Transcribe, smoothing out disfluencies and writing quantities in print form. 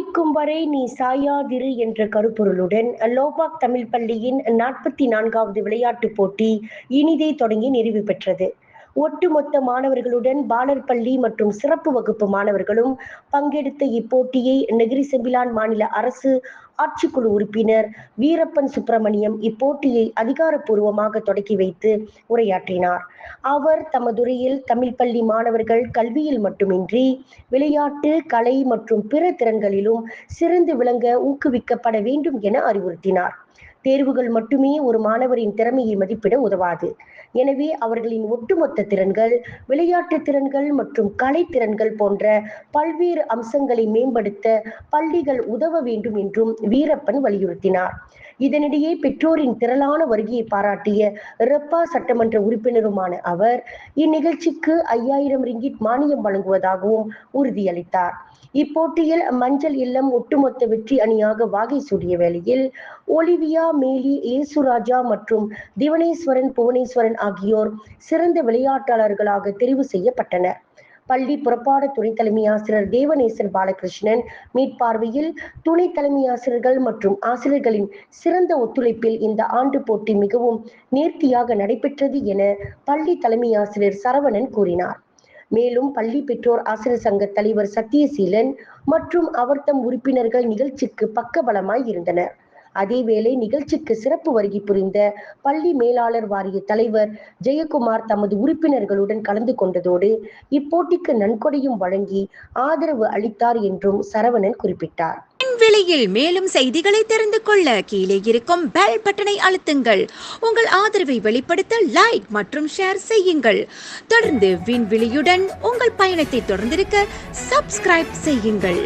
சாதிக்கும் வரை நீ சாயாதிரு என்ற கருப்பொருளுடன் லோபாக் தமிழ் பள்ளியின் 44வது விளையாட்டுப் போட்டி இனிதே தொடங்கி நிறைவு பெற்றது. ஒட்டுமொத்த மாணவர்களுடன் பாலர் பள்ளி மற்றும் சிறப்பு வகுப்பு மாணவர்களும் பங்கெடுத்த இப்போட்டியை நெகிரி செம்பிலான் மாநில அரசு ஆட்சிக்குழு உறுப்பினர் வீரப்பன் சுப்பிரமணியம் இப்போட்டியை அதிகாரப்பூர்வமாக தொடக்கி வைத்து உரையாற்றினார். அவர் தமதுரையில் தமிழ் பள்ளி மாணவர்கள் கல்வியில் மட்டுமின்றி விளையாட்டு, கலை மற்றும் பிற திறன்களிலும் சிறந்து விளங்க ஊக்குவிக்கப்பட வேண்டும் என அறிவுறுத்தினார். தேர்வுகள் மட்டுமே ஒரு மாணவரின் திறமையை மதிப்பிட உதவாது. எனவே அவர்களின் ஒட்டுமொத்த திறன்கள், விளையாட்டு திறன்கள் மற்றும் கலை திறன்கள் போன்ற பல்வேறு அம்சங்களை மேம்படுத்த பள்ளிகள் உதவ வேண்டும் என்றும் வீரப்பன் வலியுறுத்தினார். இதனிடையே பெற்றோரின் திரளான வருகையை பாராட்டிய ரெப்பா சட்டமன்ற உறுப்பினருமான அவர் இந்நிகழ்ச்சிக்கு 5000 ரிங்கிட் மானியம் வழங்குவதாகவும் உறுதியளித்தார். இப்போட்டியில் மஞ்சள் இல்லம் ஒட்டுமொத்த வெற்றி அணியாக வாகை சூடிய வேளையில் ஒலிவியா, மேலி, ஏசுராஜா மற்றும் திவனேஸ்வரன், புவனேஸ்வரன் ஆகியோர் சிறந்த விளையாட்டாளர்களாக தெரிவு செய்யப்பட்டனர். பள்ளி புறப்பாட துணை தலைமை ஆசிரியர் தேவநேசன் பாலகிருஷ்ணன் மீட்பார்வையில் துணை தலைமை ஆசிரியர்கள் மற்றும் ஆசிரியர்களின் சிறந்த ஒத்துழைப்பில் இந்த ஆண்டு போட்டி மிகவும் நேர்த்தியாக நடைபெற்றது என பள்ளி தலைமை ஆசிரியர் சரவணன் கூறினார். மேலும் பள்ளி பெற்றோர் ஆசிரியர் சங்க தலைவர் சத்தியசீலன் மற்றும் அவர்தம் உறுப்பினர்கள் நிகழ்ச்சிக்கு பக்கபலமாய் இருந்தனர். அதேவேளை நிகழ்ச்சிக்கு சிறப்பு வருகை புரிந்த பள்ளி மேலாளர் வாரிய தலைவர் ஜெயக்குமார் தமது உறுப்பினர்களுடன் கலந்து கொண்டதோடு இப்போட்டிக்கு நன்கொடையும் வழங்கி ஆதரவு அளித்தார் என்றும் சரவணன் குறிப்பிட்டார். விண்வெளியில் மேலும் செய்திகளை தெரிந்து கொள்ள கீழே இருக்கும் பெல் பட்டனை அழுத்துங்கள். உங்கள் ஆதரவை வெளிப்படுத்த லைக் மற்றும் ஷேர் செய்யுங்கள். தொடர்ந்து விண்வெளியுடன் உங்கள் பயணத்தை தொடர்ந்திருக்க சப்ஸ்கிரைப் செய்யுங்கள்.